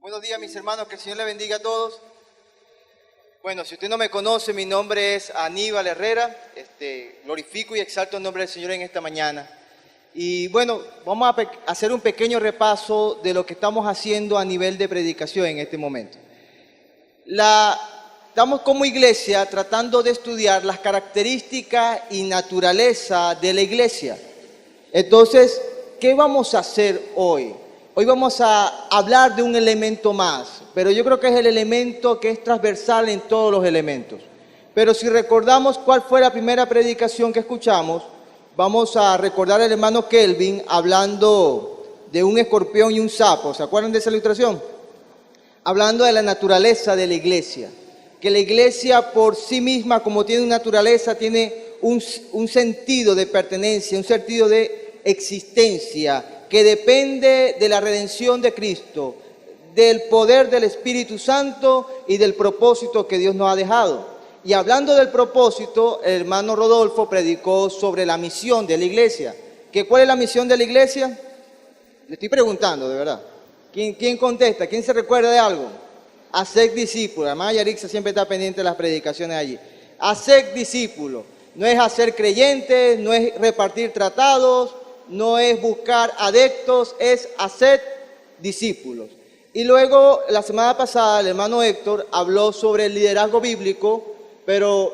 Buenos días, mis hermanos, que el Señor les bendiga a todos. Bueno, si usted no me conoce, mi nombre es Aníbal Herrera. Glorifico y exalto el nombre del Señor en esta mañana. Y bueno, vamos a hacer un pequeño repaso de lo que estamos haciendo a nivel de predicación en este momento. Estamos como iglesia tratando de estudiar las características y naturaleza de la iglesia. Entonces, ¿qué vamos a hacer hoy? Hoy vamos a hablar de un elemento más, pero yo creo que es el elemento que es transversal en todos los elementos. Pero si recordamos cuál fue la primera predicación que escuchamos, vamos a recordar al hermano Kelvin hablando de un escorpión y un sapo. ¿Se acuerdan de esa ilustración? Hablando de la naturaleza de la iglesia. Que la iglesia por sí misma, como tiene una naturaleza, tiene un sentido de pertenencia, un sentido de existencia, que depende de la redención de Cristo, del poder del Espíritu Santo y del propósito que Dios nos ha dejado. Y hablando del propósito, el hermano Rodolfo predicó sobre la misión de la iglesia. ¿Cuál es la misión de la iglesia? Le estoy preguntando, de verdad. ¿Quién contesta? ¿Quién se recuerda de algo? Hacer discípulos. Además, Yarixa siempre está pendiente de las predicaciones allí. Hacer discípulos. No es hacer creyentes, no es repartir tratados, no es buscar adeptos, es hacer discípulos. Y luego, la semana pasada, el hermano Héctor habló sobre el liderazgo bíblico, pero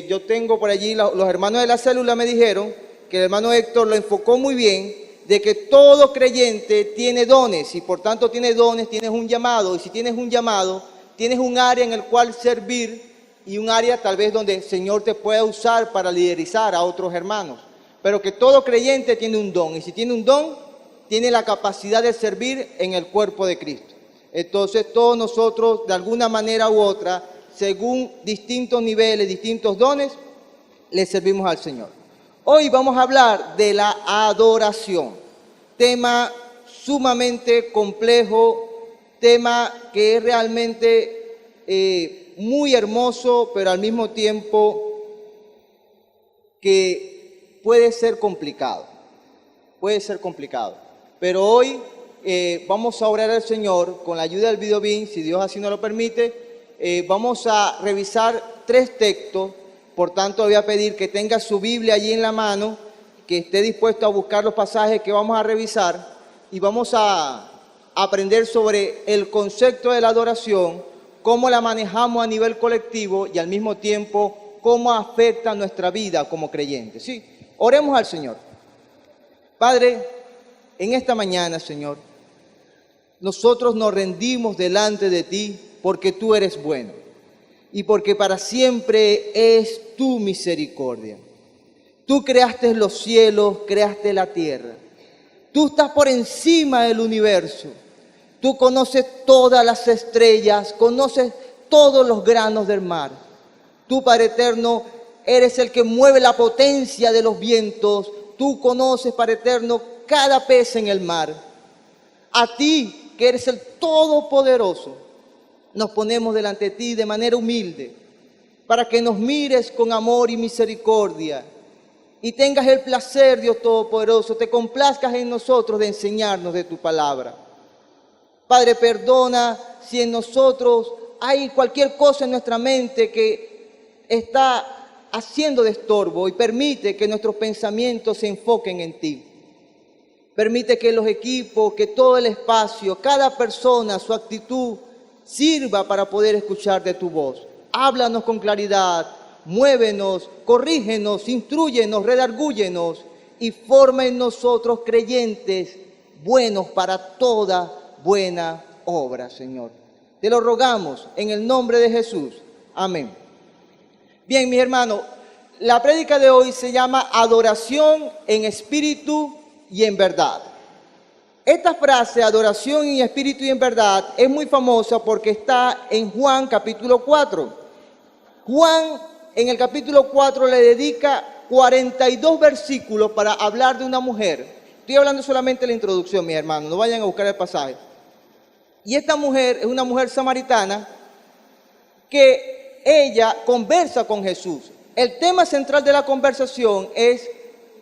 yo tengo por allí, los hermanos de la célula me dijeron que el hermano Héctor lo enfocó muy bien, de que todo creyente tiene dones, y por tanto tiene dones, tienes un llamado, y si tienes un llamado, tienes un área en el cual servir, y un área tal vez donde el Señor te pueda usar para liderizar a otros hermanos. Pero que todo creyente tiene un don, y si tiene un don, tiene la capacidad de servir en el cuerpo de Cristo. Entonces todos nosotros, de alguna manera u otra, según distintos niveles, distintos dones, le servimos al Señor. Hoy vamos a hablar de la adoración, tema sumamente complejo, tema que es realmente muy hermoso, pero al mismo tiempo que puede ser complicado, pero hoy vamos a orar al Señor con la ayuda del videobin, si Dios así nos lo permite. Vamos a revisar 3 textos, por tanto voy a pedir que tenga su Biblia allí en la mano, que esté dispuesto a buscar los pasajes que vamos a revisar, y vamos a aprender sobre el concepto de la adoración, cómo la manejamos a nivel colectivo y al mismo tiempo cómo afecta nuestra vida como creyentes. ¿Sí? Oremos al Señor. Padre, en esta mañana, Señor, nosotros nos rendimos delante de ti porque tú eres bueno y porque para siempre es tu misericordia. Tú creaste los cielos, creaste la tierra. Tú estás por encima del universo. Tú conoces todas las estrellas, conoces todos los granos del mar. Tú, Padre eterno, eres el que mueve la potencia de los vientos. Tú conoces, Padre eterno, cada pez en el mar. A ti, que eres el Todopoderoso, nos ponemos delante de ti de manera humilde, para que nos mires con amor y misericordia, y tengas el placer, Dios Todopoderoso, te complazcas en nosotros de enseñarnos de tu palabra. Padre, perdona si en nosotros hay cualquier cosa en nuestra mente que está haciendo de estorbo, y permite que nuestros pensamientos se enfoquen en ti. Permite que los equipos, que todo el espacio, cada persona, su actitud, sirva para poder escuchar de tu voz. Háblanos con claridad, muévenos, corrígenos, instrúyenos, redargúyenos y forma en nosotros creyentes buenos para toda buena obra, Señor. Te lo rogamos en el nombre de Jesús. Amén. Bien, mis hermanos, la prédica de hoy se llama adoración en espíritu y en verdad. Esta frase, adoración en espíritu y en verdad, es muy famosa porque está en Juan capítulo 4. Juan en el capítulo 4 le dedica 42 versículos para hablar de una mujer. Estoy hablando solamente de la introducción, mis hermanos, no vayan a buscar el pasaje. Y esta mujer es una mujer samaritana que ella conversa con Jesús. El tema central de la conversación es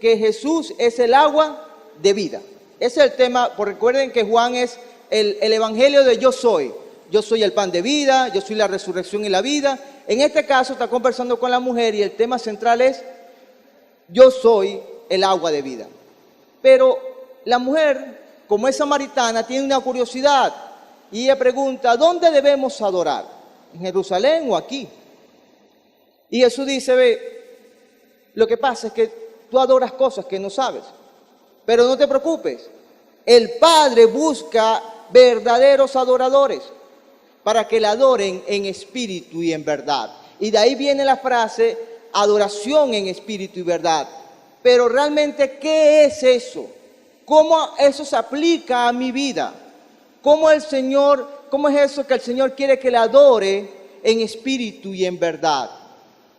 que Jesús es el agua de vida. Ese es el tema, porque recuerden que Juan es el evangelio de yo soy. Yo soy el pan de vida, yo soy la resurrección y la vida. En este caso está conversando con la mujer y el tema central es yo soy el agua de vida. Pero la mujer, como es samaritana, tiene una curiosidad y ella pregunta, ¿dónde debemos adorar? ¿En Jerusalén o aquí? Y Jesús dice, ve, lo que pasa es que tú adoras cosas que no sabes, pero no te preocupes, el Padre busca verdaderos adoradores para que le adoren en espíritu y en verdad. Y de ahí viene la frase, adoración en espíritu y verdad. Pero realmente, ¿qué es eso? ¿Cómo eso se aplica a mi vida? ¿Cómo es eso que el Señor quiere que le adore en espíritu y en verdad?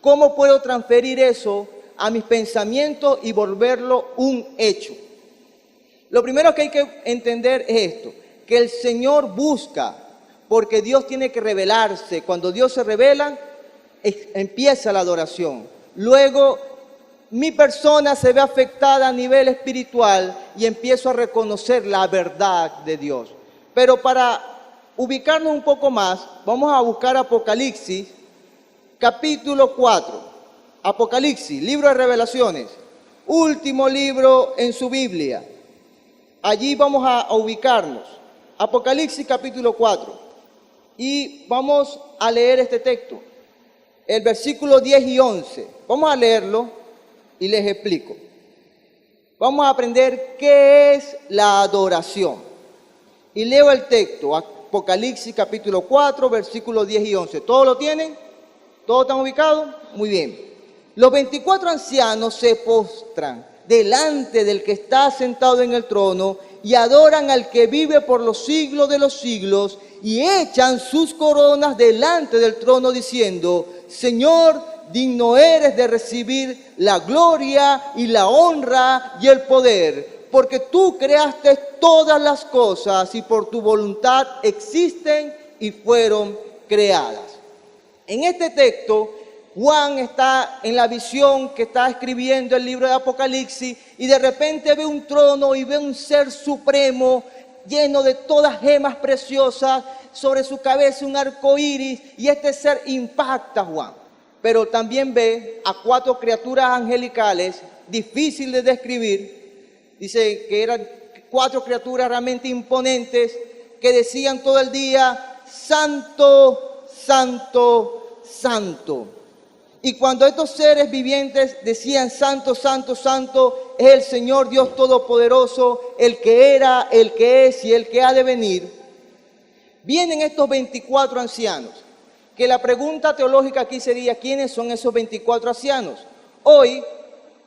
¿Cómo puedo transferir eso a mis pensamientos y volverlo un hecho? Lo primero que hay que entender es esto, que el Señor busca, porque Dios tiene que revelarse. Cuando Dios se revela, empieza la adoración. Luego, mi persona se ve afectada a nivel espiritual y empiezo a reconocer la verdad de Dios. Pero para ubicarnos un poco más, vamos a buscar Apocalipsis, capítulo 4. Apocalipsis, libro de revelaciones, último libro en su Biblia. Allí vamos a ubicarnos. Apocalipsis, capítulo 4. Y vamos a leer este texto, el versículo 10 y 11. Vamos a leerlo y les explico. Vamos a aprender qué es la adoración. Y leo el texto, Apocalipsis capítulo 4, versículos 10 y 11. ¿Todos lo tienen? ¿Todos están ubicados? Muy bien. Los 24 ancianos se postran delante del que está sentado en el trono y adoran al que vive por los siglos de los siglos y echan sus coronas delante del trono diciendo, Señor, digno eres de recibir la gloria y la honra y el poder, porque tú creaste todas las cosas y por tu voluntad existen y fueron creadas. En este texto, Juan está en la visión que está escribiendo el libro de Apocalipsis y de repente ve un trono y ve un ser supremo lleno de todas gemas preciosas, sobre su cabeza un arco iris y este ser impacta a Juan. Pero también ve a 4 criaturas angelicales, difícil de describir. Dice que eran 4 criaturas realmente imponentes que decían todo el día, Santo, Santo, Santo. Y cuando estos seres vivientes decían Santo, Santo, Santo, es el Señor Dios Todopoderoso, el que era, el que es y el que ha de venir, vienen estos 24 ancianos, que la pregunta teológica aquí sería, ¿quiénes son esos 24 ancianos? Hoy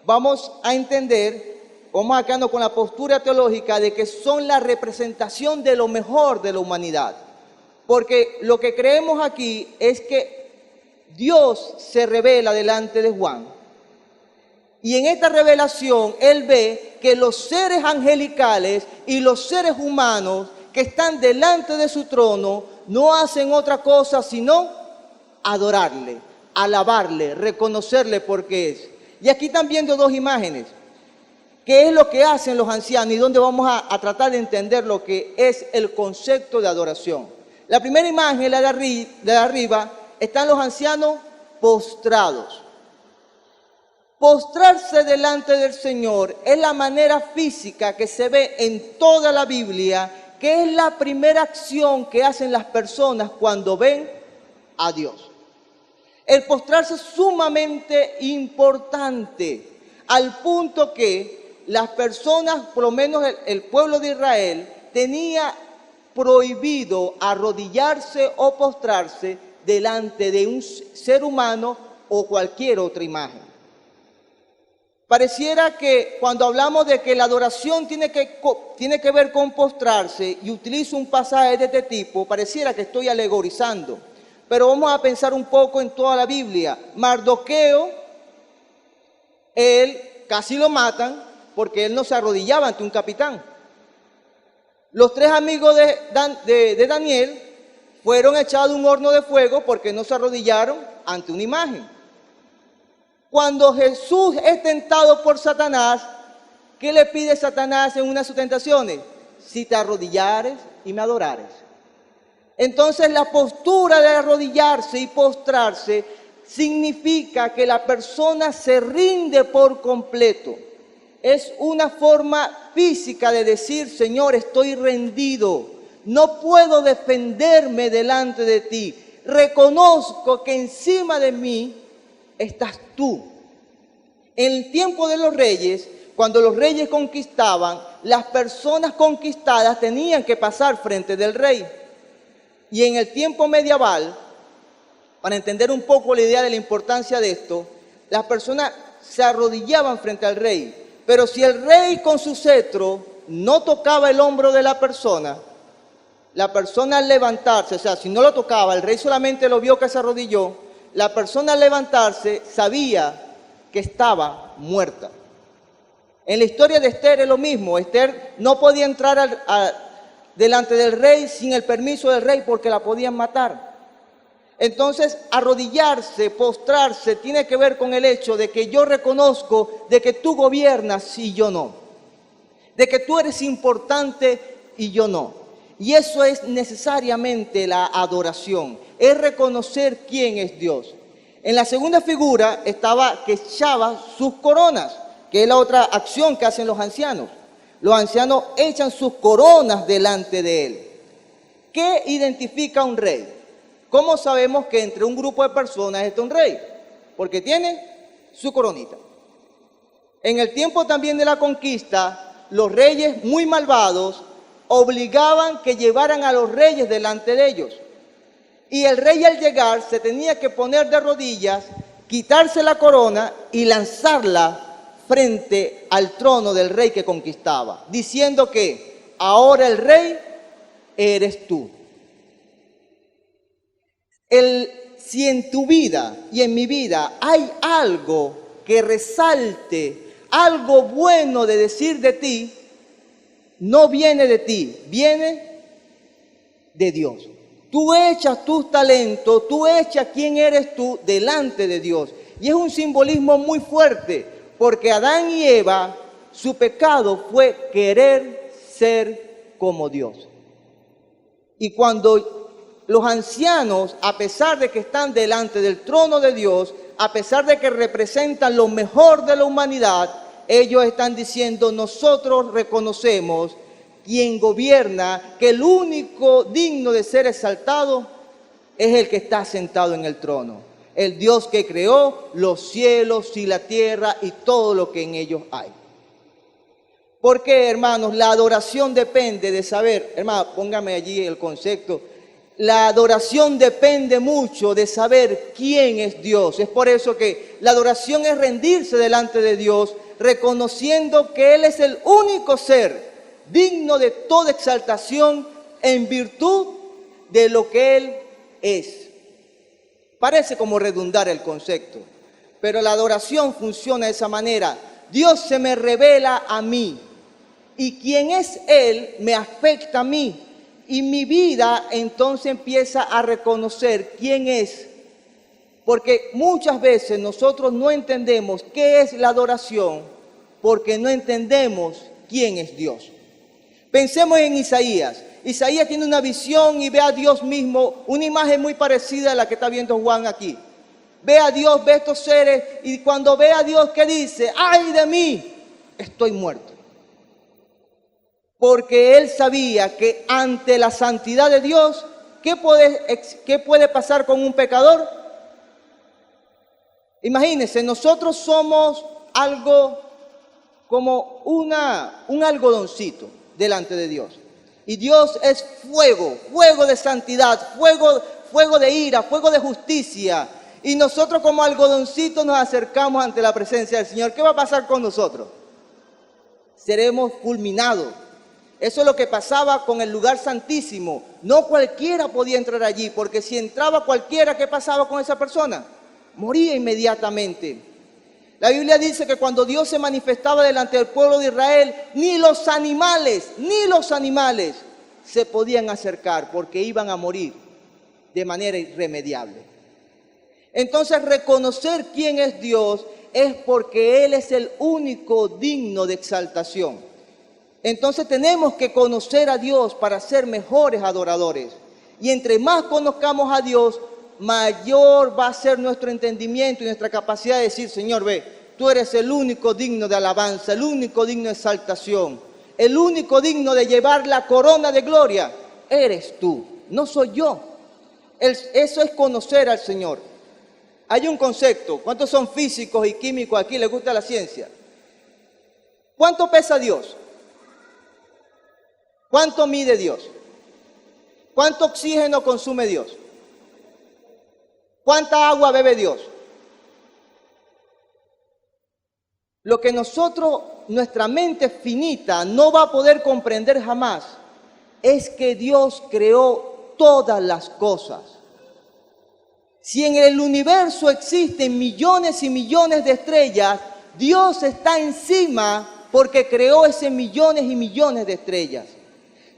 vamos a entender, vamos a quedarnos con la postura teológica de que son la representación de lo mejor de la humanidad. Porque lo que creemos aquí es que Dios se revela delante de Juan. Y en esta revelación él ve que los seres angelicales y los seres humanos que están delante de su trono no hacen otra cosa sino adorarle, alabarle, reconocerle porque es. Y aquí están viendo 2 imágenes. ¿Qué es lo que hacen los ancianos y dónde vamos a tratar de entender lo que es el concepto de adoración? La primera imagen, la de arriba, están los ancianos postrados. Postrarse delante del Señor es la manera física que se ve en toda la Biblia, que es la primera acción que hacen las personas cuando ven a Dios. El postrarse es sumamente importante, al punto que las personas, por lo menos el pueblo de Israel, tenía prohibido arrodillarse o postrarse delante de un ser humano o cualquier otra imagen. Pareciera que cuando hablamos de que la adoración tiene que ver con postrarse y utilizo un pasaje de este tipo, pareciera que estoy alegorizando. Pero vamos a pensar un poco en toda la Biblia. Mardoqueo, él casi lo matan porque él no se arrodillaba ante un capitán. Los 3 amigos de Daniel fueron echados en un horno de fuego porque no se arrodillaron ante una imagen. Cuando Jesús es tentado por Satanás, ¿qué le pide Satanás en una de sus tentaciones? Si te arrodillares y me adorares. Entonces la postura de arrodillarse y postrarse significa que la persona se rinde por completo. Es una forma física de decir, Señor, estoy rendido, no puedo defenderme delante de ti. Reconozco que encima de mí estás tú. En el tiempo de los reyes, cuando los reyes conquistaban, las personas conquistadas tenían que pasar frente del rey. Y en el tiempo medieval, para entender un poco la idea de la importancia de esto, las personas se arrodillaban frente al rey. Pero si el rey con su cetro no tocaba el hombro de la persona al levantarse, o sea, si no lo tocaba, el rey solamente lo vio que se arrodilló, la persona al levantarse sabía que estaba muerta. En la historia de Esther es lo mismo. Esther no podía entrar delante del rey sin el permiso del rey porque la podían matar. Entonces, arrodillarse, postrarse, tiene que ver con el hecho de que yo reconozco de que tú gobiernas y yo no. De que tú eres importante y yo no. Y eso es necesariamente la adoración. Es reconocer quién es Dios. En la segunda figura estaba que echaba sus coronas, que es la otra acción que hacen los ancianos. Los ancianos echan sus coronas delante de él. ¿Qué identifica a un rey? ¿Cómo sabemos que entre un grupo de personas está un rey? Porque tiene su coronita. En el tiempo también de la conquista, los reyes muy malvados obligaban que llevaran a los reyes delante de ellos. Y el rey al llegar se tenía que poner de rodillas, quitarse la corona y lanzarla frente al trono del rey que conquistaba, diciendo que ahora el rey eres tú. Si en tu vida y en mi vida hay algo que resalte, algo bueno de decir de ti, no viene de ti, viene de Dios. Tú echas tus talentos, tú echas quién eres tú delante de Dios. Y es un simbolismo muy fuerte, porque Adán y Eva, su pecado fue querer ser como Dios. Y cuando los ancianos, a pesar de que están delante del trono de Dios, a pesar de que representan lo mejor de la humanidad, ellos están diciendo, nosotros reconocemos quien gobierna, que el único digno de ser exaltado es el que está sentado en el trono. El Dios que creó los cielos y la tierra y todo lo que en ellos hay. ¿Por qué, hermanos? La adoración depende de saber, hermano, póngame allí el concepto. La adoración depende mucho de saber quién es Dios. Es por eso que la adoración es rendirse delante de Dios, reconociendo que Él es el único ser digno de toda exaltación en virtud de lo que Él es. Parece como redundar el concepto, pero la adoración funciona de esa manera. Dios se me revela a mí y quien es Él me afecta a mí. Y mi vida entonces empieza a reconocer quién es. Porque muchas veces nosotros no entendemos qué es la adoración porque no entendemos quién es Dios. Pensemos en Isaías. Isaías tiene una visión y ve a Dios mismo, una imagen muy parecida a la que está viendo Juan aquí. Ve a Dios, ve a estos seres y cuando ve a Dios, ¿qué dice? ¡Ay de mí! Estoy muerto. Porque él sabía que ante la santidad de Dios, ¿qué puede pasar con un pecador? Imagínense, nosotros somos algo como un algodoncito delante de Dios. Y Dios es fuego, fuego de santidad, fuego de ira, fuego de justicia. Y nosotros como algodoncitos nos acercamos ante la presencia del Señor. ¿Qué va a pasar con nosotros? Seremos fulminados. Eso es lo que pasaba con el lugar santísimo. No cualquiera podía entrar allí, porque si entraba cualquiera, ¿qué pasaba con esa persona? Moría inmediatamente. La Biblia dice que cuando Dios se manifestaba delante del pueblo de Israel, ni los animales se podían acercar porque iban a morir de manera irremediable. Entonces, reconocer quién es Dios es porque Él es el único digno de exaltación. Entonces tenemos que conocer a Dios para ser mejores adoradores. Y entre más conozcamos a Dios, mayor va a ser nuestro entendimiento y nuestra capacidad de decir, Señor, ve, tú eres el único digno de alabanza, el único digno de exaltación, el único digno de llevar la corona de gloria. Eres tú, no soy yo. Eso es conocer al Señor. Hay un concepto. ¿Cuántos son físicos y químicos aquí? ¿Les gusta la ciencia? ¿Cuánto pesa Dios? ¿Cuánto mide Dios? ¿Cuánto oxígeno consume Dios? ¿Cuánta agua bebe Dios? Lo que nuestra mente finita no va a poder comprender jamás es que Dios creó todas las cosas. Si en el universo existen millones y millones de estrellas, Dios está encima porque creó ese millones y millones de estrellas.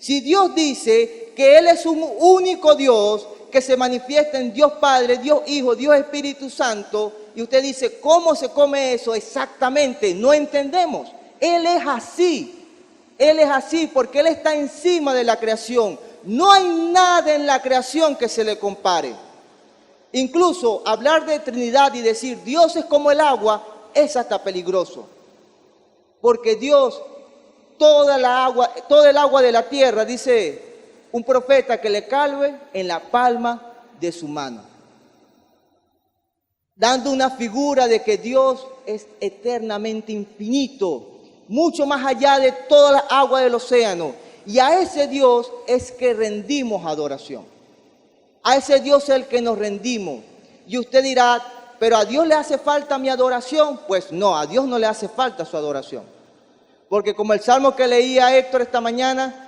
Si Dios dice que Él es un único Dios que se manifiesta en Dios Padre, Dios Hijo, Dios Espíritu Santo, y usted dice, ¿cómo se come eso? Exactamente, no entendemos. Él es así porque Él está encima de la creación. No hay nada en la creación que se le compare. Incluso hablar de Trinidad y decir Dios es como el agua es hasta peligroso. Porque Dios, todo el agua de la tierra, dice un profeta, que le cabe en la palma de su mano. Dando una figura de que Dios es eternamente infinito, mucho más allá de toda la agua del océano. Y a ese Dios es que rendimos adoración. A ese Dios es el que nos rendimos. Y usted dirá, ¿pero a Dios le hace falta mi adoración? Pues no, a Dios no le hace falta su adoración. Porque como el salmo que leía Héctor esta mañana,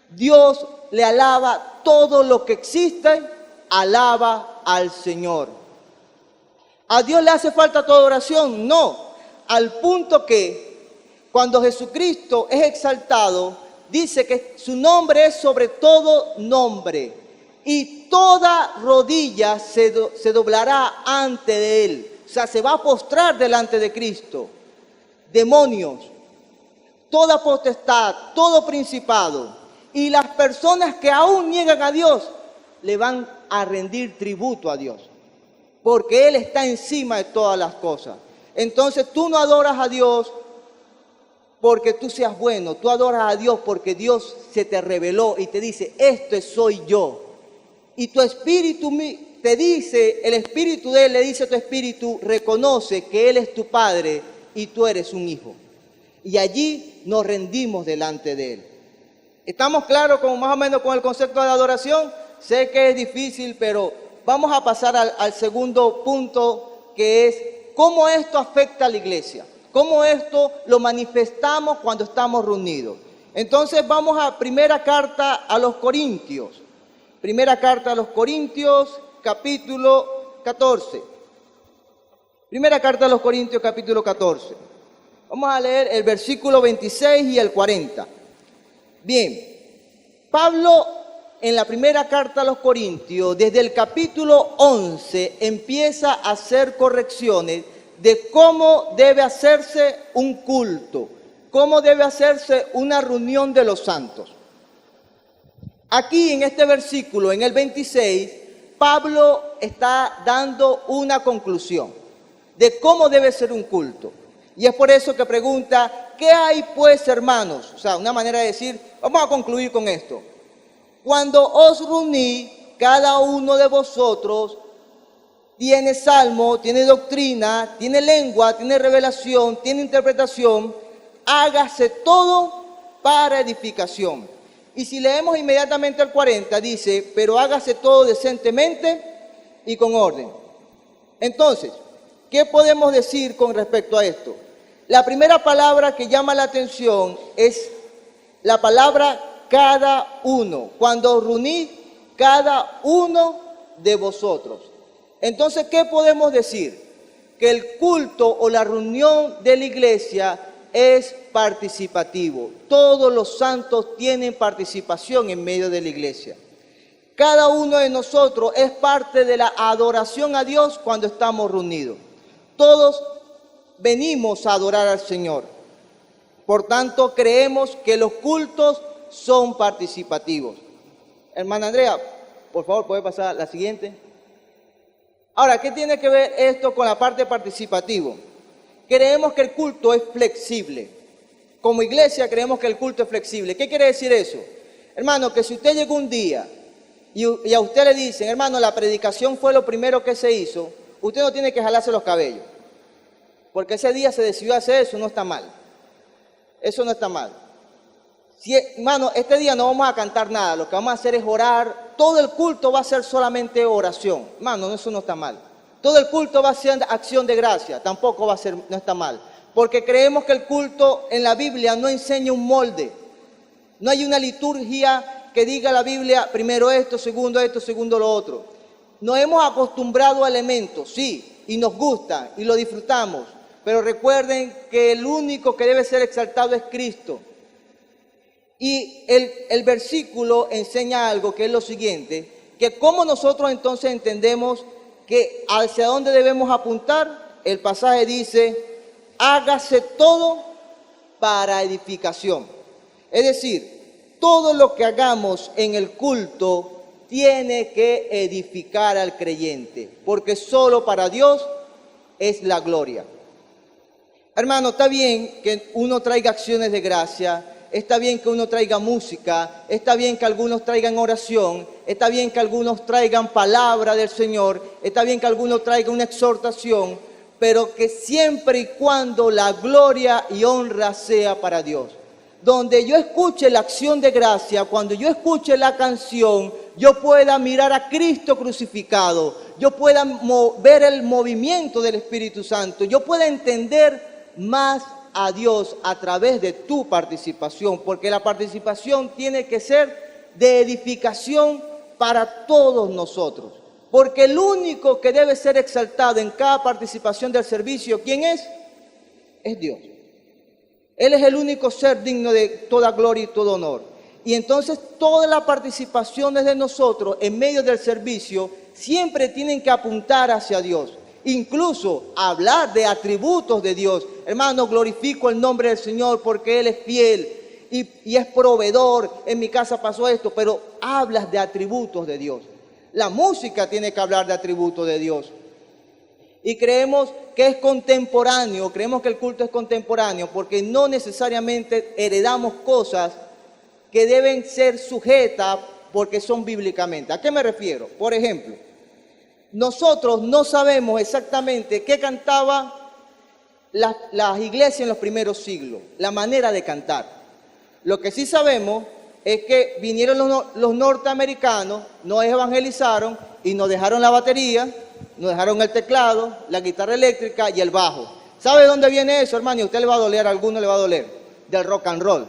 Dios le alaba todo lo que existe, alaba al Señor. ¿A Dios le hace falta tu adoración? No, al punto que cuando Jesucristo es exaltado, dice que su nombre es sobre todo nombre. Y toda rodilla se doblará ante de Él. O sea, se va a postrar delante de Cristo. Demonios, toda potestad, todo principado. Y las personas que aún niegan a Dios, le van a rendir tributo a Dios. Porque Él está encima de todas las cosas. Entonces tú no adoras a Dios porque tú seas bueno. Tú adoras a Dios porque Dios se te reveló y te dice, esto soy yo. Y tu espíritu te dice, el espíritu de Él le dice a tu espíritu, reconoce que Él es tu Padre y tú eres un hijo. Y allí nos rendimos delante de Él. ¿Estamos claros más o menos con el concepto de adoración? Sé que es difícil, pero vamos a pasar al segundo punto, que es cómo esto afecta a la iglesia. Cómo esto lo manifestamos cuando estamos reunidos. Entonces vamos a primera carta a los Corintios. Primera carta a los Corintios, capítulo 14. Primera carta a los Corintios, capítulo 14. Vamos a leer el versículo 26 y el 40. Bien, Pablo en la primera carta a los Corintios, desde el capítulo 11, empieza a hacer correcciones de cómo debe hacerse un culto, cómo debe hacerse una reunión de los santos. Aquí en este versículo, en el 26, Pablo está dando una conclusión de cómo debe ser un culto. Y es por eso que pregunta, ¿qué hay pues, hermanos? O sea, una manera de decir, vamos a concluir con esto. Cuando os reuní, cada uno de vosotros tiene salmo, tiene doctrina, tiene lengua, tiene revelación, tiene interpretación, hágase todo para edificación. Y si leemos inmediatamente el 40, dice, pero hágase todo decentemente y con orden. Entonces, ¿qué podemos decir con respecto a esto? La primera palabra que llama la atención es la palabra cada uno. Cuando reuní cada uno de vosotros. Entonces, ¿qué podemos decir? Que el culto o la reunión de la iglesia es participativo. Todos los santos tienen participación en medio de la iglesia. Cada uno de nosotros es parte de la adoración a Dios cuando estamos reunidos. Todos venimos a adorar al Señor. Por tanto, creemos que los cultos son participativos. Hermana Andrea, por favor, ¿puede pasar la siguiente? Ahora, ¿qué tiene que ver esto con la parte participativo? Creemos que el culto es flexible. Como iglesia creemos que el culto es flexible. ¿Qué quiere decir eso? Hermano, que si usted llegó un día y a usted le dicen, hermano, la predicación fue lo primero que se hizo, usted no tiene que jalarse los cabellos. Porque ese día se decidió hacer eso, no está mal. Eso no está mal. Si, hermano, este día no vamos a cantar nada, lo que vamos a hacer es orar. Todo el culto va a ser solamente oración. Hermano, eso no está mal. Todo el culto va a ser acción de gracia, tampoco va a ser, no está mal. Porque creemos que el culto en la Biblia no enseña un molde. No hay una liturgia que diga la Biblia, primero esto, segundo lo otro. Nos hemos acostumbrado a elementos, sí, y nos gusta y lo disfrutamos. Pero recuerden que el único que debe ser exaltado es Cristo. Y el versículo enseña algo que es lo siguiente, que cómo nosotros entonces entendemos que hacia dónde debemos apuntar. El pasaje dice, hágase todo para edificación. Es decir, todo lo que hagamos en el culto tiene que edificar al creyente, porque solo para Dios es la gloria. Hermano, está bien que uno traiga acciones de gracia, está bien que uno traiga música, está bien que algunos traigan oración, está bien que algunos traigan palabra del Señor, está bien que algunos traigan una exhortación, pero que siempre y cuando la gloria y honra sea para Dios. Donde yo escuche la acción de gracia, cuando yo escuche la canción, yo pueda mirar a Cristo crucificado, yo pueda ver el movimiento del Espíritu Santo, yo pueda entender más a Dios a través de tu participación, porque la participación tiene que ser de edificación para todos nosotros, porque el único que debe ser exaltado en cada participación del servicio, ¿quién es? Es Dios. Él es el único ser digno de toda gloria y todo honor. Y entonces todas las participaciones de nosotros en medio del servicio siempre tienen que apuntar hacia Dios. Incluso hablar de atributos de Dios. Hermano, glorifico el nombre del Señor porque Él es fiel y es proveedor. En mi casa pasó esto, pero hablas de atributos de Dios. La música tiene que hablar de atributos de Dios. Y creemos que es contemporáneo, creemos que el culto es contemporáneo porque no necesariamente heredamos cosas que deben ser sujetas porque son bíblicamente. ¿A qué me refiero? Por ejemplo, nosotros no sabemos exactamente qué cantaba las iglesias en los primeros siglos, la manera de cantar. Lo que sí sabemos es que vinieron los norteamericanos, nos evangelizaron y nos dejaron la batería, nos dejaron el teclado, la guitarra eléctrica y el bajo. ¿Sabe de dónde viene eso, hermano? Y a usted le va a doler, a alguno le va a doler. Del rock and roll.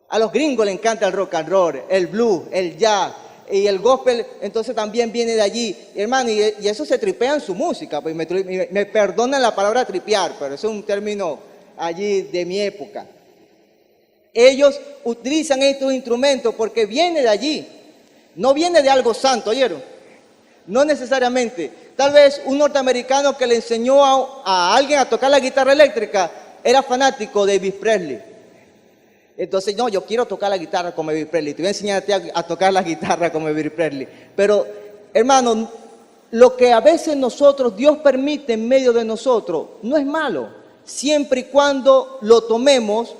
A los gringos les encanta el rock and roll, el blues, el jazz y el gospel, entonces también viene de allí. Hermano, y eso se tripea en su música. Pues me perdonan la palabra tripear, pero eso es un término allí de mi época. Ellos utilizan estos instrumentos porque viene de allí. No viene de algo santo, ¿oyeron? No necesariamente. Tal vez un norteamericano que le enseñó a alguien a tocar la guitarra eléctrica era fanático de Elvis Presley. Entonces, no, yo quiero tocar la guitarra como Elvis Presley. Te voy a enseñarte a tocar la guitarra como Elvis Presley. Pero, hermano, lo que a veces Dios permite en medio de nosotros, no es malo. Siempre y cuando lo tomemos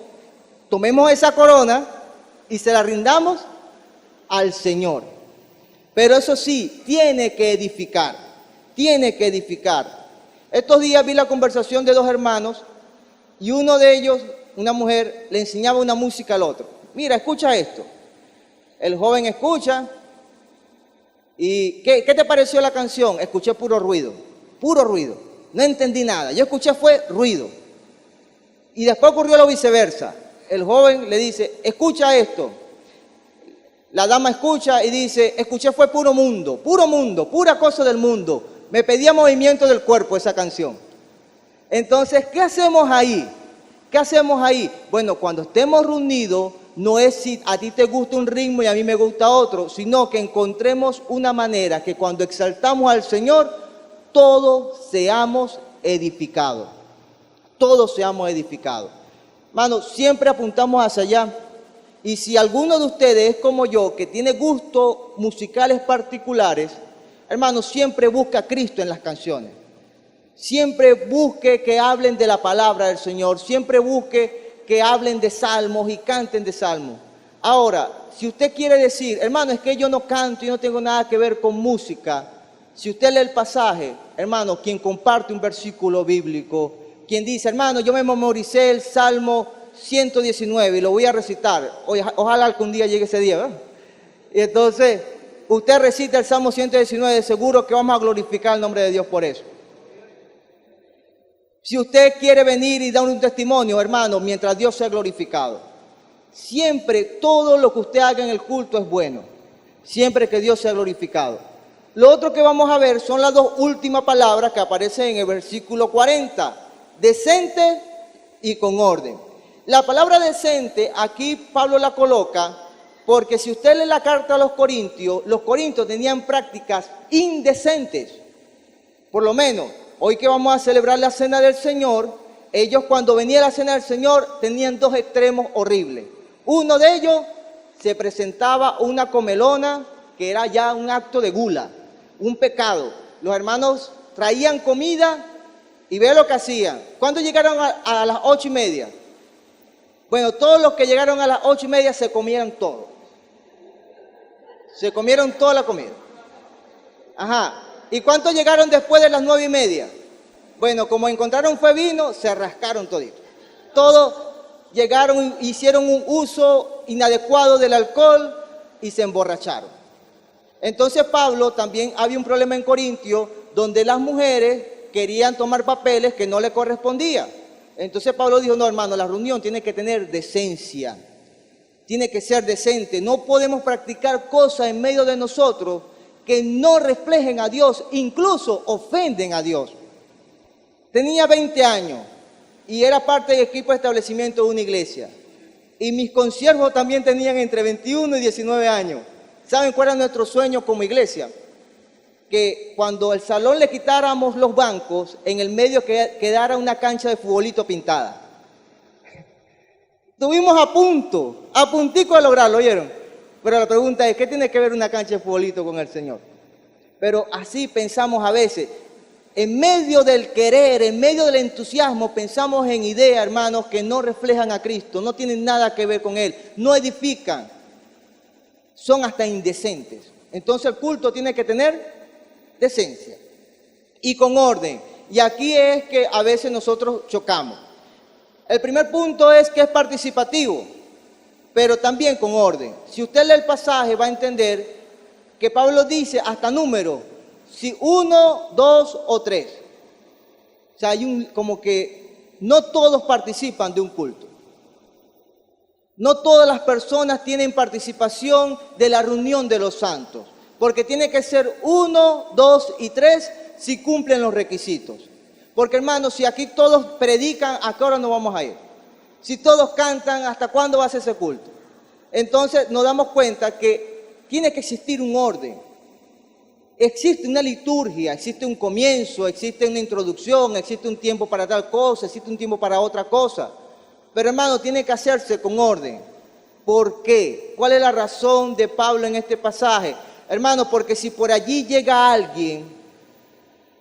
esa corona y se la rindamos al Señor. Pero eso sí, tiene que edificar. Estos días vi la conversación de dos hermanos y uno de ellos, una mujer, le enseñaba una música al otro. Mira, escucha esto. El joven escucha y ¿qué te pareció la canción? Escuché puro ruido. No entendí nada. Yo escuché fue ruido. Y después ocurrió lo viceversa. El joven le dice, escucha esto. La dama escucha y dice, escuché fue puro mundo, pura cosa del mundo. Me pedía movimiento del cuerpo esa canción. Entonces, ¿qué hacemos ahí? Bueno, cuando estemos reunidos, no es si a ti te gusta un ritmo y a mí me gusta otro, sino que encontremos una manera que cuando exaltamos al Señor, todos seamos edificados. Hermano, siempre apuntamos hacia allá. Y si alguno de ustedes es como yo, que tiene gustos musicales particulares, hermano, siempre busca a Cristo en las canciones. Siempre busque que hablen de la palabra del Señor. Siempre busque que hablen de salmos y canten de salmos. Ahora, si usted quiere decir, hermano, es que yo no canto y no tengo nada que ver con música. Si usted lee el pasaje, hermano, quien comparte un versículo bíblico, quien dice, hermano, yo me memoricé el Salmo 119 y lo voy a recitar. Ojalá algún día llegue ese día, ¿verdad? Y entonces, usted recita el Salmo 119, seguro que vamos a glorificar el nombre de Dios por eso. Si usted quiere venir y dar un testimonio, hermano, mientras Dios sea glorificado. Siempre, todo lo que usted haga en el culto es bueno. Siempre que Dios sea glorificado. Lo otro que vamos a ver son las dos últimas palabras que aparecen en el versículo 40. Decente y con orden. La palabra decente, aquí Pablo la coloca, porque si usted lee la carta a los corintios tenían prácticas indecentes. Por lo menos, hoy que vamos a celebrar la cena del Señor, ellos cuando venía la cena del Señor tenían dos extremos horribles. Uno de ellos se presentaba una comelona que era ya un acto de gula, un pecado. Los hermanos traían comida y ve lo que hacían. ¿Cuándo llegaron a las 8:30? Bueno, todos los que llegaron a las 8:30 se comieron todo. Se comieron toda la comida. Ajá. ¿Y cuántos llegaron después de las 9:30? Bueno, como encontraron fue vino, se rascaron todito. Todos llegaron, hicieron un uso inadecuado del alcohol y se emborracharon. Entonces Pablo, también había un problema en Corintio, donde las mujeres querían tomar papeles que no le correspondían. Entonces Pablo dijo, no hermano, la reunión tiene que tener decencia, tiene que ser decente. No podemos practicar cosas en medio de nosotros que no reflejen a Dios, incluso ofenden a Dios. Tenía 20 años y era parte del equipo de establecimiento de una iglesia. Y mis consiervos también tenían entre 21 y 19 años. ¿Saben cuál era nuestro sueño como iglesia? Que cuando al salón le quitáramos los bancos, en el medio quedara una cancha de futbolito pintada. Estuvimos a puntico de lograrlo, ¿oyeron? Pero la pregunta es, ¿qué tiene que ver una cancha de futbolito con el Señor? Pero así pensamos a veces. En medio del querer, en medio del entusiasmo, pensamos en ideas, hermanos, que no reflejan a Cristo, no tienen nada que ver con Él, no edifican, son hasta indecentes. Entonces el culto tiene que tener decencia y con orden. Y aquí es que a veces nosotros chocamos. El primer punto es que es participativo, pero también con orden. Si usted lee el pasaje va a entender que Pablo dice hasta número, si 1, 2 o 3. O sea, hay como que no todos participan de un culto. No todas las personas tienen participación de la reunión de los santos. Porque tiene que ser 1, 2 y 3 si cumplen los requisitos. Porque hermanos, si aquí todos predican, ¿a qué hora nos vamos a ir? Si todos cantan, ¿hasta cuándo va a ser ese culto? Entonces nos damos cuenta que tiene que existir un orden. Existe una liturgia, existe un comienzo, existe una introducción, existe un tiempo para tal cosa, existe un tiempo para otra cosa. Pero hermano, tiene que hacerse con orden. ¿Por qué? ¿Cuál es la razón de Pablo en este pasaje? Hermano, porque si por allí llega alguien,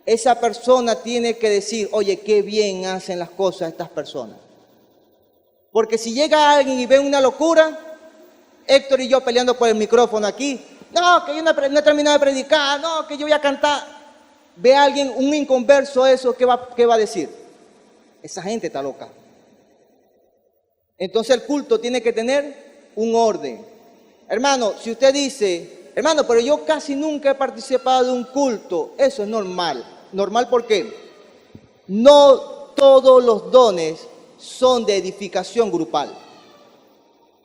esa persona tiene que decir, oye, qué bien hacen las cosas estas personas. Porque si llega alguien y ve una locura, Héctor y yo peleando por el micrófono aquí, no, que yo no he terminado de predicar, no, que yo voy a cantar. Ve a alguien, un inconverso, eso, ¿qué va a decir? Esa gente está loca. Entonces el culto tiene que tener un orden. Hermano, si usted dice, hermano, pero yo casi nunca he participado de un culto, eso es normal. ¿Normal por qué? No todos los dones son de edificación grupal.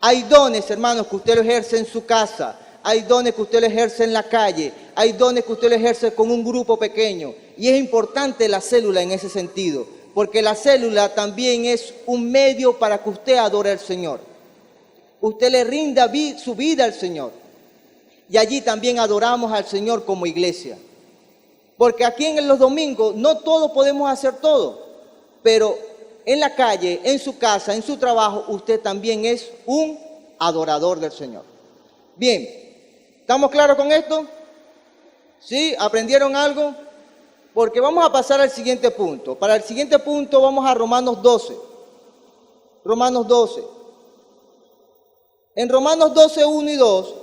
Hay dones, hermanos, que usted lo ejerce en su casa. Hay dones que usted lo ejerce en la calle. Hay dones que usted lo ejerce con un grupo pequeño. Y es importante la célula en ese sentido. Porque la célula también es un medio para que usted adore al Señor. Usted le rinda su vida al Señor. Y allí también adoramos al Señor como iglesia. Porque aquí en los domingos no todos podemos hacer todo. Pero en la calle, en su casa, en su trabajo, usted también es un adorador del Señor. Bien, ¿estamos claros con esto? ¿Sí? ¿Aprendieron algo? Porque vamos a pasar al siguiente punto. Para el siguiente punto vamos a Romanos 12. Romanos 12. En Romanos 12, 1 y 2,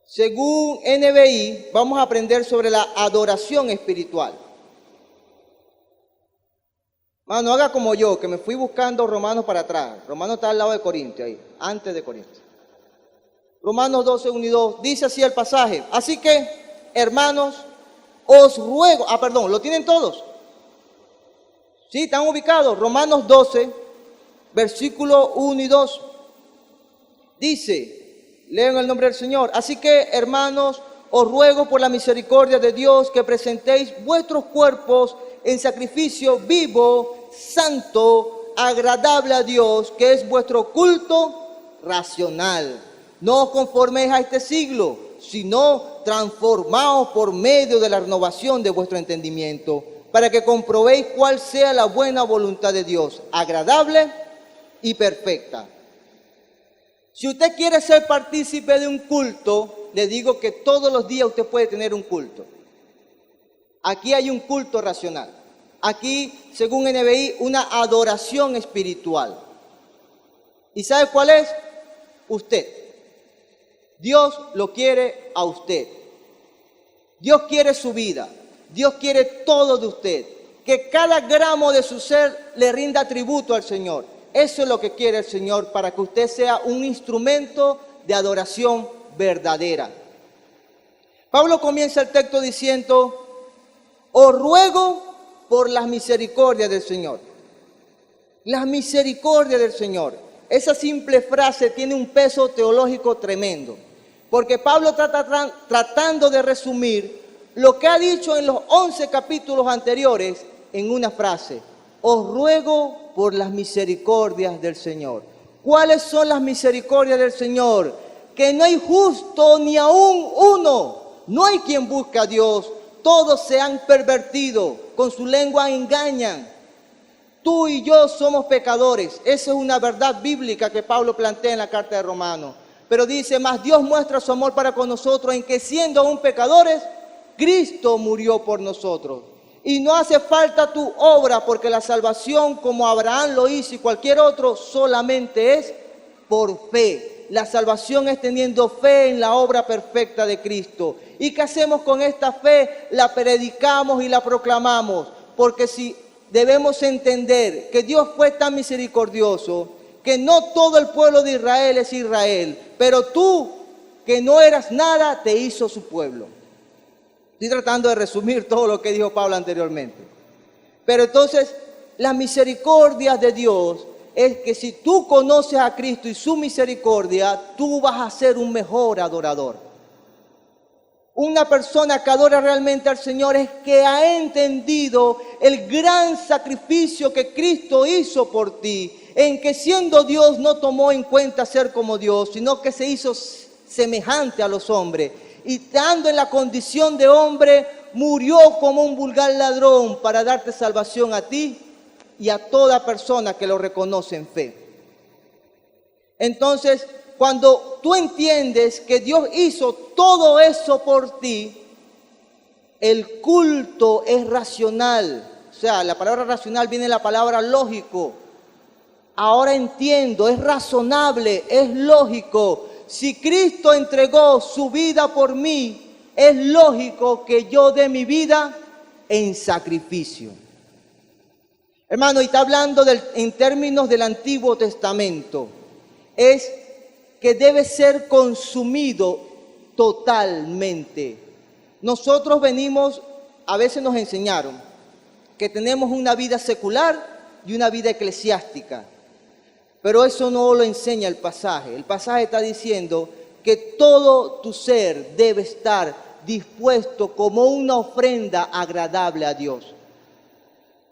según NBI, vamos a aprender sobre la adoración espiritual. Mano, haga como yo, que me fui buscando Romanos para atrás. Romanos está al lado de Corintios, ahí, antes de Corintios. Romanos 12, 1 y 2, dice así el pasaje. Así que, hermanos, os ruego, ¿lo tienen todos? ¿Sí? ¿Están ubicados? Romanos 12, versículo 1 y 2. Dice, leo en el nombre del Señor. Así que, hermanos, os ruego por la misericordia de Dios que presentéis vuestros cuerpos en sacrificio vivo, santo, agradable a Dios, que es vuestro culto racional. No os conforméis a este siglo, sino transformaos por medio de la renovación de vuestro entendimiento, para que comprobéis cuál sea la buena voluntad de Dios, agradable y perfecta. Si usted quiere ser partícipe de un culto, le digo que todos los días usted puede tener un culto. Aquí hay un culto racional. Aquí, según NBI, una adoración espiritual. ¿Y sabe cuál es? Usted. Dios lo quiere a usted. Dios quiere su vida. Dios quiere todo de usted. Que cada gramo de su ser le rinda tributo al Señor. Eso es lo que quiere el Señor, para que usted sea un instrumento de adoración verdadera. Pablo comienza el texto diciendo, os ruego por las misericordias del Señor. Las misericordias del Señor. Esa simple frase tiene un peso teológico tremendo, porque Pablo tratando de resumir lo que ha dicho en los 11 capítulos anteriores en una frase. Os ruego por las misericordias del Señor. ¿Cuáles son las misericordias del Señor? Que no hay justo ni aún uno. No hay quien busque a Dios. Todos se han pervertido. Con su lengua engañan. Tú y yo somos pecadores. Esa es una verdad bíblica que Pablo plantea en la carta de Romanos. Pero dice, mas Dios muestra su amor para con nosotros en que siendo aún pecadores, Cristo murió por nosotros. Y no hace falta tu obra, porque la salvación, como Abraham lo hizo y cualquier otro, solamente es por fe. La salvación es teniendo fe en la obra perfecta de Cristo. ¿Y qué hacemos con esta fe? La predicamos y la proclamamos. Porque si debemos entender que Dios fue tan misericordioso, que no todo el pueblo de Israel es Israel, pero tú, que no eras nada, te hizo su pueblo. Estoy tratando de resumir todo lo que dijo Pablo anteriormente. Pero entonces, la misericordia de Dios es que si tú conoces a Cristo y su misericordia, tú vas a ser un mejor adorador. Una persona que adora realmente al Señor es que ha entendido el gran sacrificio que Cristo hizo por ti, en que siendo Dios no tomó en cuenta ser como Dios, sino que se hizo semejante a los hombres. Y estando en la condición de hombre, murió como un vulgar ladrón para darte salvación a ti y a toda persona que lo reconoce en fe. Entonces, cuando tú entiendes que Dios hizo todo eso por ti, el culto es racional. O sea, la palabra racional viene de la palabra lógico. Ahora entiendo, es razonable, es lógico. Si Cristo entregó su vida por mí, es lógico que yo dé mi vida en sacrificio. Hermano, y está hablando en términos del Antiguo Testamento. Es que debe ser consumido totalmente. Nosotros venimos, a veces nos enseñaron que tenemos una vida secular y una vida eclesiástica. Pero eso no lo enseña el pasaje. El pasaje está diciendo que todo tu ser debe estar dispuesto como una ofrenda agradable a Dios.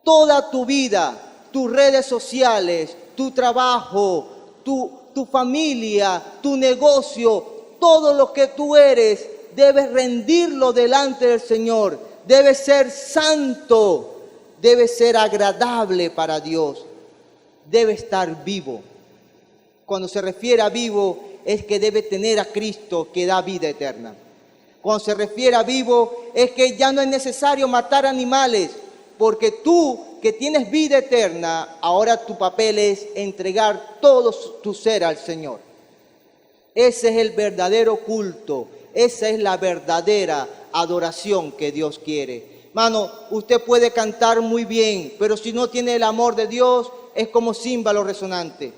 Toda tu vida, tus redes sociales, tu trabajo, tu familia, tu negocio, todo lo que tú eres, debes rendirlo delante del Señor. Debes ser santo. debe ser agradable para Dios, debe estar vivo. Cuando se refiere a vivo, es que debe tener a Cristo que da vida eterna. Cuando se refiere a vivo, es que ya no es necesario matar animales, porque tú que tienes vida eterna, ahora tu papel es entregar todo tu ser al Señor. Ese es el verdadero culto, esa es la verdadera adoración que Dios quiere. Hermano, usted puede cantar muy bien, pero si no tiene el amor de Dios, es como címbalo resonante.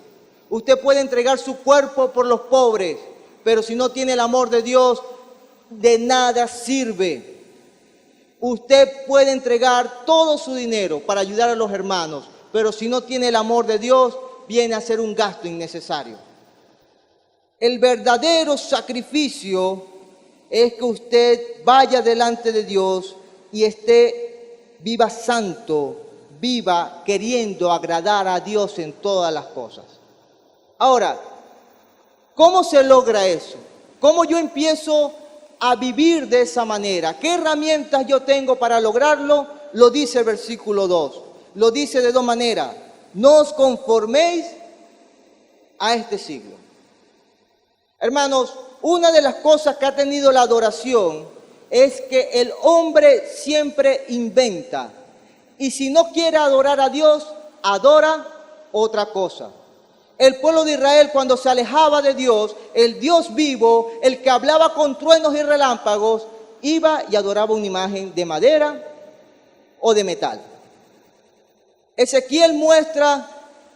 Usted puede entregar su cuerpo por los pobres, pero si no tiene el amor de Dios, de nada sirve. Usted puede entregar todo su dinero para ayudar a los hermanos, pero si no tiene el amor de Dios, viene a ser un gasto innecesario. El verdadero sacrificio es que usted vaya delante de Dios y viva santo, viva queriendo agradar a Dios en todas las cosas. Ahora, ¿cómo se logra eso? ¿Cómo yo empiezo a vivir de esa manera? ¿Qué herramientas yo tengo para lograrlo? Lo dice el versículo 2. Lo dice de dos maneras. No os conforméis a este siglo. Hermanos, una de las cosas que ha tenido la adoración es que el hombre siempre inventa. Y si no quiere adorar a Dios, adora otra cosa. El pueblo de Israel, cuando se alejaba de Dios, el Dios vivo, el que hablaba con truenos y relámpagos, iba y adoraba una imagen de madera o de metal. Ezequiel muestra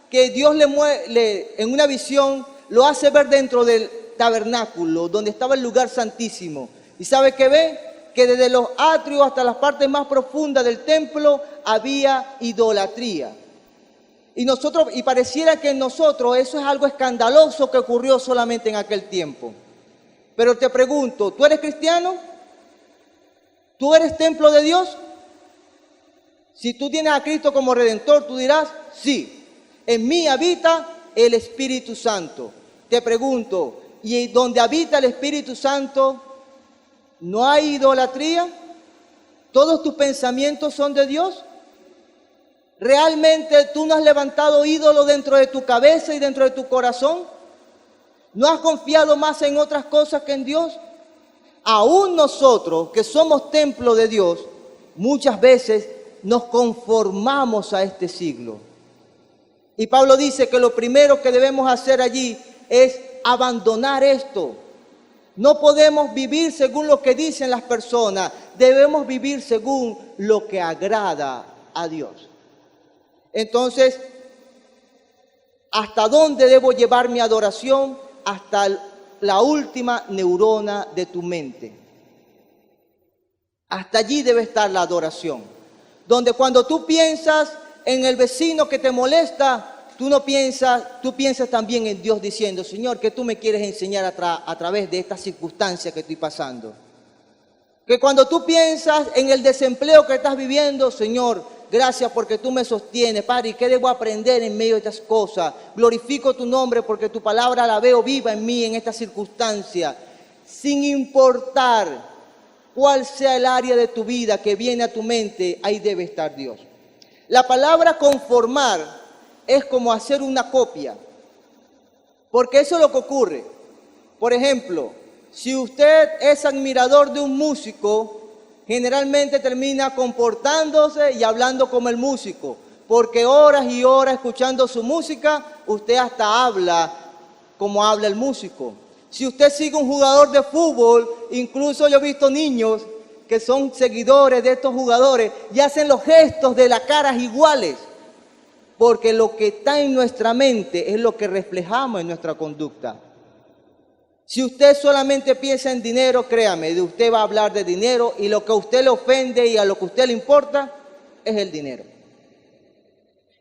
que Dios en una visión lo hace ver dentro del tabernáculo, donde estaba el lugar santísimo. ¿Y sabe qué ve? Que desde los atrios hasta las partes más profundas del templo había idolatría. Y pareciera que en nosotros eso es algo escandaloso que ocurrió solamente en aquel tiempo. Pero te pregunto, ¿tú eres cristiano? ¿Tú eres templo de Dios? Si tú tienes a Cristo como Redentor, tú dirás, sí, en mí habita el Espíritu Santo. Te pregunto, ¿y donde habita el Espíritu Santo no hay idolatría? ¿Todos tus pensamientos son de Dios? ¿Realmente tú no has levantado ídolo dentro de tu cabeza y dentro de tu corazón? ¿No has confiado más en otras cosas que en Dios? Aún nosotros, que somos templo de Dios, muchas veces nos conformamos a este siglo. Y Pablo dice que lo primero que debemos hacer allí es abandonar esto. No podemos vivir según lo que dicen las personas, debemos vivir según lo que agrada a Dios. Entonces, ¿hasta dónde debo llevar mi adoración? Hasta la última neurona de tu mente. Hasta allí debe estar la adoración. Donde cuando tú piensas en el vecino que te molesta, tú piensas también en Dios diciendo, Señor, ¿qué tú me quieres enseñar a través de esta circunstancia que estoy pasando? Que cuando tú piensas en el desempleo que estás viviendo, Señor, gracias porque tú me sostienes, Padre, ¿y qué debo aprender en medio de estas cosas? Glorifico tu nombre porque tu palabra la veo viva en mí en esta circunstancia. Sin importar cuál sea el área de tu vida que viene a tu mente, ahí debe estar Dios. La palabra conformar es como hacer una copia, porque eso es lo que ocurre. Por ejemplo, si usted es admirador de un músico, generalmente termina comportándose y hablando como el músico, porque horas y horas escuchando su música, usted hasta habla como habla el músico. Si usted sigue un jugador de fútbol, incluso yo he visto niños que son seguidores de estos jugadores y hacen los gestos de las caras iguales, porque lo que está en nuestra mente es lo que reflejamos en nuestra conducta. Si usted solamente piensa en dinero, créame, de usted va a hablar de dinero y lo que a usted le ofende y a lo que a usted le importa es el dinero.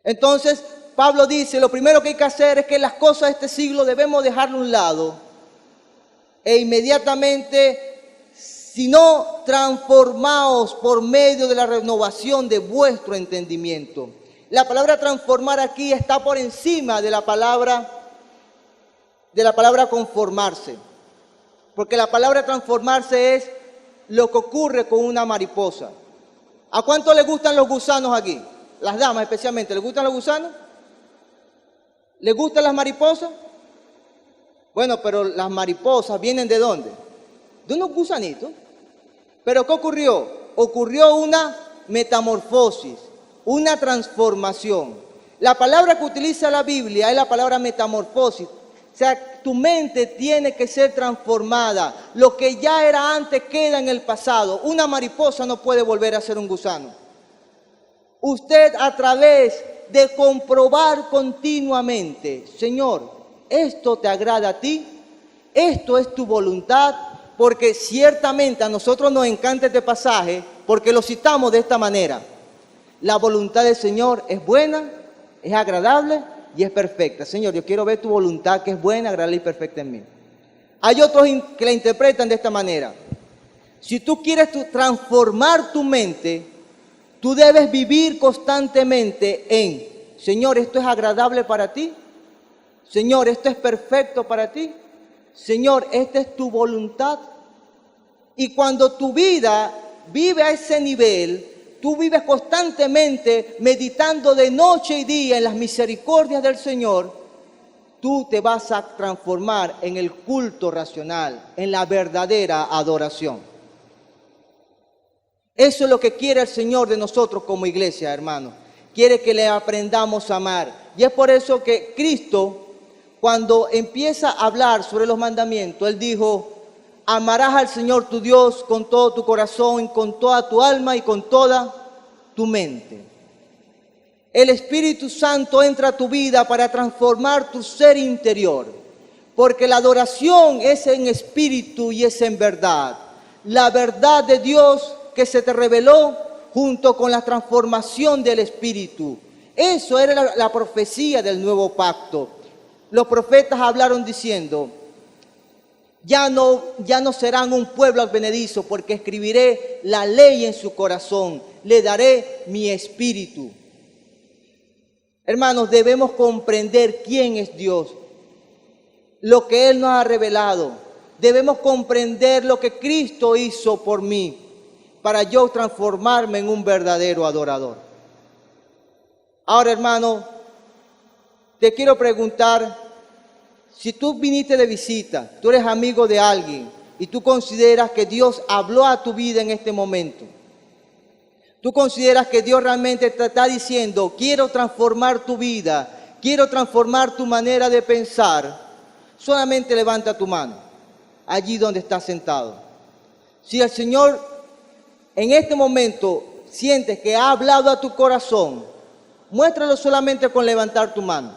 Entonces, Pablo dice, lo primero que hay que hacer es que las cosas de este siglo debemos dejarlo a un lado e inmediatamente, si no, transformaos por medio de la renovación de vuestro entendimiento. La palabra transformar aquí está por encima de la palabra conformarse, porque la palabra transformarse es lo que ocurre con una mariposa. ¿A cuánto le gustan los gusanos aquí? las damas especialmente, ¿les gustan los gusanos? ¿Les gustan las mariposas? Bueno, pero las mariposas vienen ¿de dónde? De unos gusanitos. ¿Pero qué ocurrió? Ocurrió una metamorfosis, una transformación. La palabra que utiliza la Biblia es la palabra metamorfosis. O sea, tu mente tiene que ser transformada. Lo que ya era antes queda en el pasado. Una mariposa no puede volver a ser un gusano. Usted, a través de comprobar continuamente, Señor, ¿esto te agrada a ti? ¿Esto es tu voluntad? Porque ciertamente a nosotros nos encanta este pasaje porque lo citamos de esta manera. La voluntad del Señor es buena, es agradable y es perfecta. Señor, yo quiero ver tu voluntad que es buena, agradable y perfecta en mí. Hay otros que la interpretan de esta manera. Si tú quieres transformar tu mente, tú debes vivir constantemente en, Señor, ¿esto es agradable para ti? Señor, ¿esto es perfecto para ti? Señor, esta es tu voluntad. Y cuando tu vida vive a ese nivel, tú vives constantemente meditando de noche y día en las misericordias del Señor, tú te vas a transformar en el culto racional, en la verdadera adoración. Eso es lo que quiere el Señor de nosotros como iglesia, hermanos. Quiere que le aprendamos a amar. Y es por eso que Cristo, cuando empieza a hablar sobre los mandamientos, Él dijo, amarás al Señor tu Dios con todo tu corazón, con toda tu alma y con toda tu mente. El Espíritu Santo entra a tu vida para transformar tu ser interior, porque la adoración es en espíritu y es en verdad. La verdad de Dios que se te reveló junto con la transformación del Espíritu. Eso era la profecía del nuevo pacto. Los profetas hablaron diciendo, ya no serán un pueblo advenedizo, porque escribiré la ley en su corazón, le daré mi espíritu. Hermanos, debemos comprender quién es Dios, lo que Él nos ha revelado. Debemos comprender lo que Cristo hizo por mí, para yo transformarme en un verdadero adorador. Ahora, hermano, te quiero preguntar, si tú viniste de visita, tú eres amigo de alguien y tú consideras que Dios habló a tu vida en este momento, tú consideras que Dios realmente te está diciendo, quiero transformar tu vida, quiero transformar tu manera de pensar, solamente levanta tu mano, allí donde estás sentado. Si el Señor en este momento sientes que ha hablado a tu corazón, muéstralo solamente con levantar tu mano.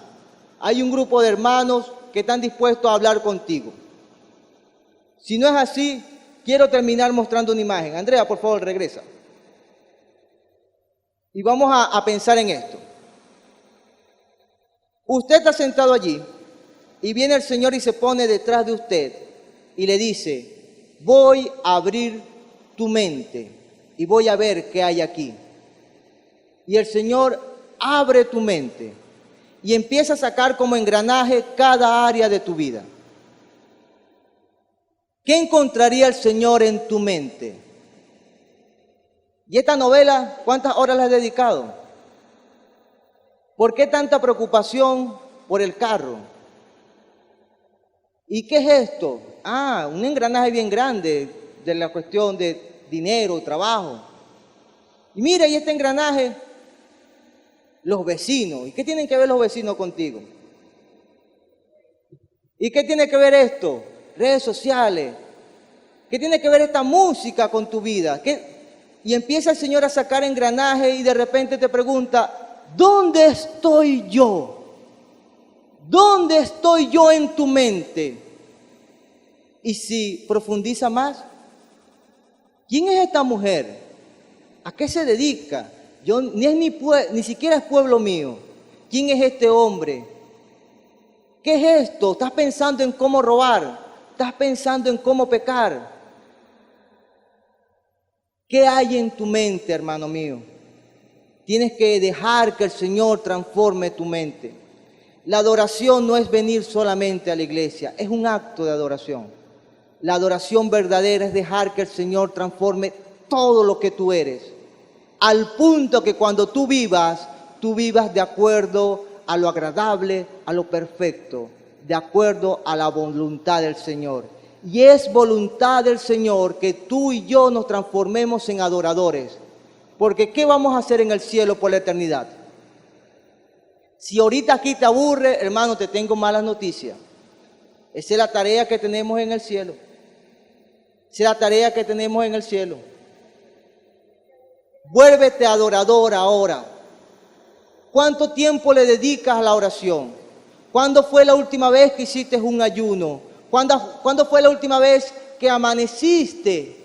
Hay un grupo de hermanos que están dispuestos a hablar contigo. Si no es así, quiero terminar mostrando una imagen. Andrea, por favor, regresa. Y vamos a pensar en esto. Usted está sentado allí y viene el Señor y se pone detrás de usted y le dice, voy a abrir tu mente y voy a ver qué hay aquí. Y el Señor abre tu mente y empieza a sacar como engranaje cada área de tu vida. ¿Qué encontraría el Señor en tu mente? ¿Y esta novela, cuántas horas le has dedicado? ¿Por qué tanta preocupación por el carro? ¿Y qué es esto? Ah, un engranaje bien grande de la cuestión de dinero, trabajo. Y mira, y este engranaje, los vecinos. ¿Y qué tienen que ver los vecinos contigo? ¿Y qué tiene que ver esto? Redes sociales. ¿Qué tiene que ver esta música con tu vida? Y empieza el Señor a sacar engranaje y de repente te pregunta, ¿dónde estoy yo? ¿Dónde estoy yo en tu mente? Y si profundiza más, ¿quién es esta mujer? ¿A qué se dedica? Yo ni siquiera es pueblo mío. ¿Quién es este hombre? ¿Qué es esto? ¿Estás pensando en cómo robar? ¿Estás pensando en cómo pecar? ¿Qué hay en tu mente, hermano mío? Tienes que dejar que el Señor transforme tu mente. La adoración no es venir solamente a la iglesia, es un acto de adoración. La adoración verdadera es dejar que el Señor transforme todo lo que tú eres. al punto que cuando tú vivas de acuerdo a lo agradable, a lo perfecto, de acuerdo a la voluntad del Señor. Y es voluntad del Señor que tú y yo nos transformemos en adoradores. Porque ¿qué vamos a hacer en el cielo por la eternidad? Si ahorita aquí te aburre, hermano, te tengo malas noticias. Esa es la tarea que tenemos en el cielo. Esa es la tarea que tenemos en el cielo. Vuélvete adorador ahora. ¿Cuánto tiempo le dedicas a la oración? ¿Cuándo fue la última vez que hiciste un ayuno? ¿Cuándo fue la última vez que amaneciste?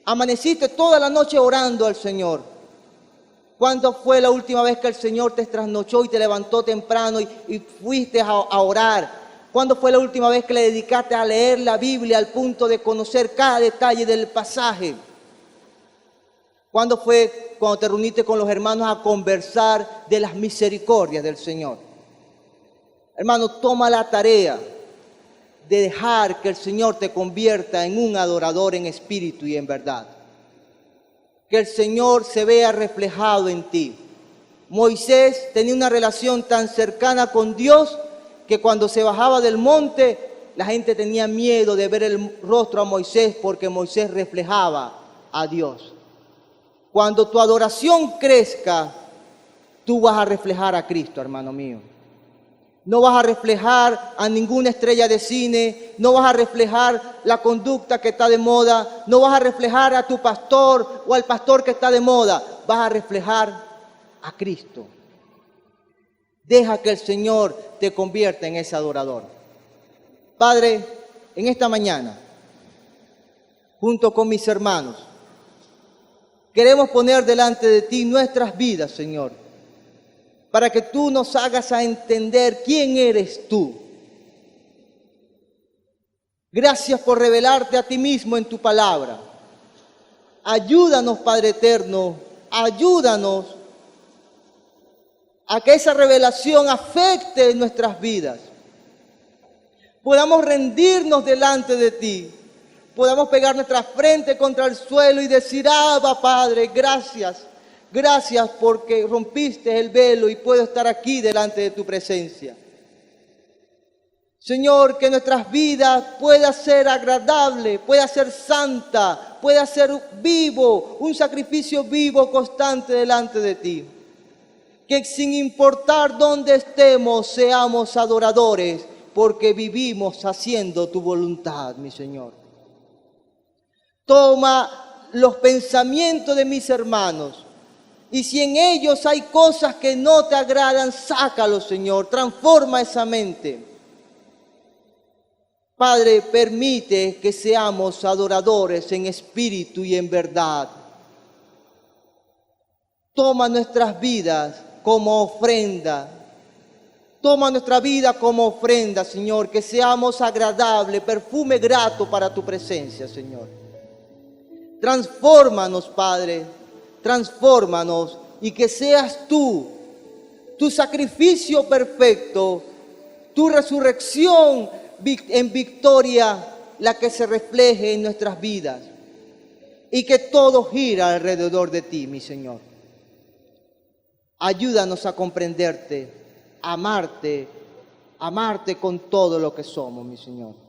Amaneciste toda la noche orando al Señor. ¿Cuándo fue la última vez que el Señor te trasnochó y te levantó temprano y fuiste a orar? ¿Cuándo fue la última vez que le dedicaste a leer la Biblia al punto de conocer cada detalle del pasaje? ¿Cuándo fue cuando te reuniste con los hermanos a conversar de las misericordias del Señor? Hermano, toma la tarea de dejar que el Señor te convierta en un adorador en espíritu y en verdad. Que el Señor se vea reflejado en ti. Moisés tenía una relación tan cercana con Dios que cuando se bajaba del monte, la gente tenía miedo de ver el rostro a Moisés porque Moisés reflejaba a Dios. Cuando tu adoración crezca, tú vas a reflejar a Cristo, hermano mío. No vas a reflejar a ninguna estrella de cine, no vas a reflejar la conducta que está de moda, no vas a reflejar a tu pastor o al pastor que está de moda, vas a reflejar a Cristo. Deja que el Señor te convierta en ese adorador. Padre, en esta mañana, junto con mis hermanos, queremos poner delante de ti nuestras vidas, Señor, para que tú nos hagas a entender quién eres tú. Gracias por revelarte a ti mismo en tu palabra. Ayúdanos, Padre eterno, ayúdanos a que esa revelación afecte nuestras vidas. Podamos rendirnos delante de ti, podamos pegar nuestra frente contra el suelo y decir: Abba, Padre, gracias. Gracias porque rompiste el velo y puedo estar aquí delante de tu presencia. Señor, que nuestras vidas pueda ser agradable, pueda ser santa, pueda ser vivo, un sacrificio vivo, constante delante de ti. Que sin importar dónde estemos, seamos adoradores, porque vivimos haciendo tu voluntad, mi Señor. Toma los pensamientos de mis hermanos, y si en ellos hay cosas que no te agradan, sácalos, Señor, transforma esa mente. Padre, permite que seamos adoradores en espíritu y en verdad. Toma nuestras vidas como ofrenda. Toma nuestra vida como ofrenda, Señor, que seamos agradables, perfume grato para tu presencia, Señor. Transfórmanos, Padre, transfórmanos y que seas tú, tu sacrificio perfecto, tu resurrección en victoria, la que se refleje en nuestras vidas y que todo gira alrededor de ti, mi Señor. Ayúdanos a comprenderte, amarte con todo lo que somos, mi Señor.